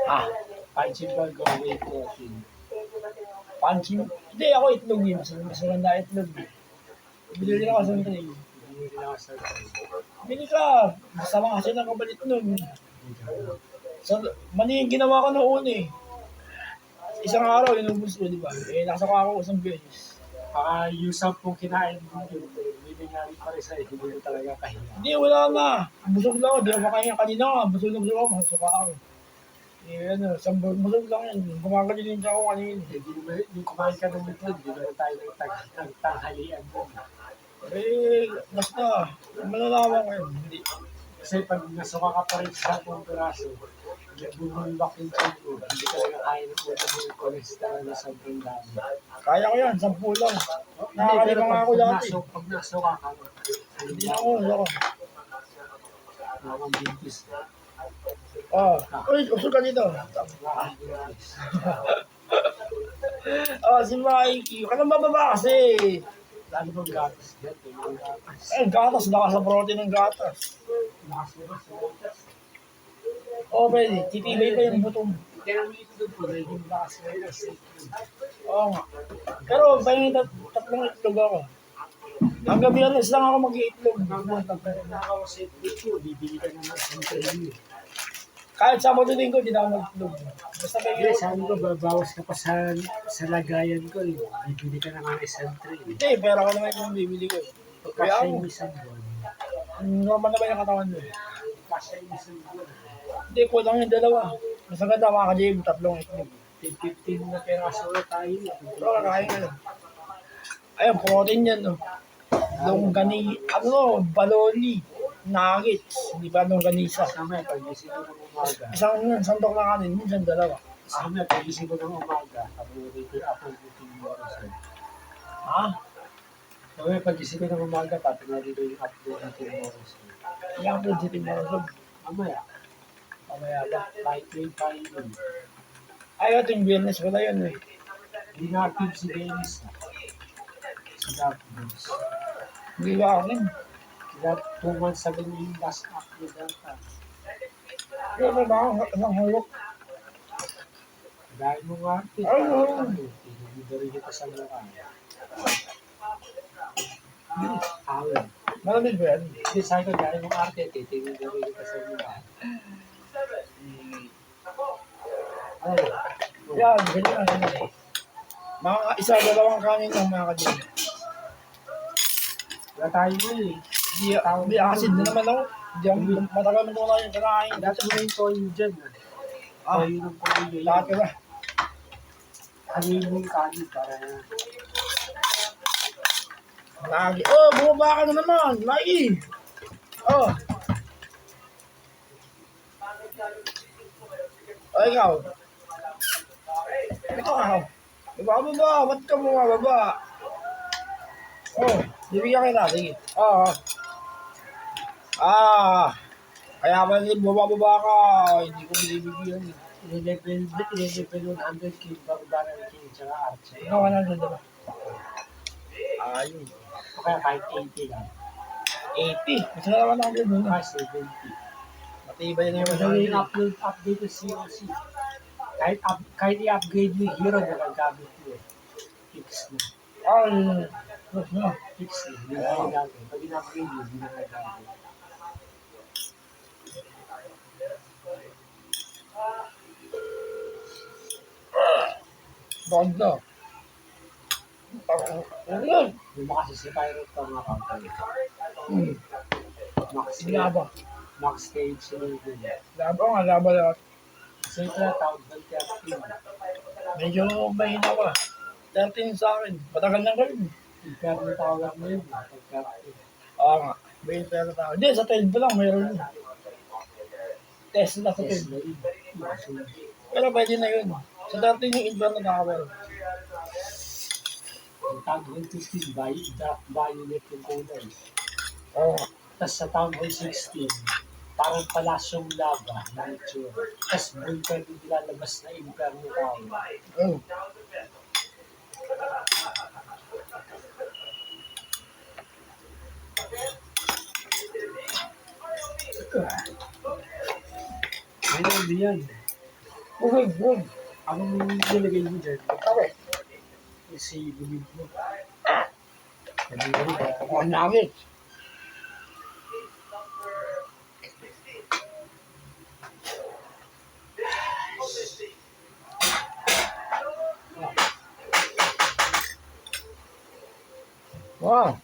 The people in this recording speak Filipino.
Ah, Punching bag o whey protein. punching. Hindi, ako itlog yun. Mas maganda itlog. Bili ako sa train. Hindi rin ako sa Bili ka. Masama kasi ng kapalit nun. So, mali yung ginawa ko noon eh. Isang araw, inubos ko, di ba? Eh, nakasaka ako isang beses. Baka yung 10 kinain mo yun, binigyan pa rin sa'yo, hindi mo talaga kahiya. Hindi, wala na. Busog lang ako. Di ako makain kanina nga. Busog ako. Masuka ako. Eh, ano, busog lang yan. Gumagaling ako kanina. Eh, yung kumain ka ng itlog, di ba tayo nagtanghalian mo? Eh, basta. Malalaman ko yun. Hindi. Kasi pag nasuka ka pa rin sa 10 piraso, bumulbak yung tiyan mo, hindi talaga kaya ng ulo mo yung cholesterol na sobrang dami. Kaya ko yan. 10 lang. Pero Nakakalima nga ako dati. pag nasuka ka, Hindi na ako. nakakambintis. Uy, usog ka dito. Nakakambintis. Si Mikey. Ka nang bababa kasi. Lalo bang gatas yan, yung gatas. Eh, gatas. Lakas sa protein ng gatas. Nakasuka sa gatas. Pwede. Titibay pa yung buto mo. Kaya mo itlog po, dahil yung lakas ngayon ang safe food. Oo nga. Pero parang tatlong itlog ako. Hanggang biyernes lang ako mag-iitlog. Pag nakaka-safe food ko, bibili ka naman sa interview. Kahit Sabado din ko, di na ako mag-itlog. Basta may Kaya sabi ko, babawas ka pa sa lagayan ko. Bibili ka na nga ng isang tray. Hindi, pera ko naman yung bibili ko. Kaya Kasi ako, yung isang buwan. normal naman yung katawan mo. Kasi yung isang buwan. Hindi, kulang yung dalawa. Mas maganda mga ka-gym, tatlong itlog. 15 na peraso na tayo. Pero kakain ka lang. Ayun, protein yan, no. Longganisa, baloni, nuggets, hindi ba longganisa. Kasama pag-isip ko ng umaga. Isang sandok na kanin, minsan dalawa. Kasama pag-isip ko ng umaga. Sabi ko apple buting mo rin. Ha? Sabi pag-isip ko ng umaga, tapos na dito yung apple buting mo rin. Kaya ang positive na rin. Mamaya. Mamaya ba? Kahit yung kain yun. Ay, ito yung biyernes, wala yun eh. Hindi na active si Dennis. Si Daphnis. Hindi ba ako yun? Kaya 2 months sabi niya yung last upload data. Pero ba ako, isang hulok. Dahil mo nga, Ay, oo. pinagdito rin kita sa mukha. Awin. Malamig ba yan? Hindi, sabi ko, dahil mong arte, titingin na rin kita sa mukha. Ay, Yan, ganyan. Mga isa-dalawang kanin ng mga ka-gym. wala tayo mo eh. Hindi, acid na naman ako. Hindi ako matagal mo na yung kanain. Dati mo yung toyo dyan. Toyo ng pamilya. Lahat ka ba? Ano yung kanin para Lagi. Bumaba ka na naman. Lai. Ikaw. Ikaw. Baba. Ba't ka bumababa? Bibigyan kita. Sige. Kaya ba bumababa ka? Hindi ko binibigyan. level 100 kg, barbaran kg, tsaka archer. Ikaw ka na doon, diba? Ayun. O kaya kahit 80 lang. 80. Mas na naman ako doon. Ah, 70. Matibay na yung Kasi yung update ng COC. Kahit i-upgrade mo yung hero na gagamit mo. Fix na. Fix na. Hindi na gagamit. Pag in-upgrade mo, hindi na gagamit. Ganda. Yung makasi si Pirate ka mga company. Max stage level. Laba lahat. Kasi ito na tawag ng 13. Medyo mahina pa. 13 sa akin. Matagal na rin. Inferno tawag mo yun. Pag-13. Nga. May pera tao. Hindi, sa 12 pa lang mayroon yun. Test na sa 12. Yes, na yun. Pero pwede na yun. Sa 13 yung Inferno nakawal. Ang Town Hall 15, draft violet yung kulay. Nga. Tapos sa Town Hall 16, parang palasyong lava na itsura. Tapos vulkan yung nilalabas na Inferno Tower. Ayun, yan. Buhay. Ang nilagay mo dyan, Okay. si bumib mo. Ang langit. Wow.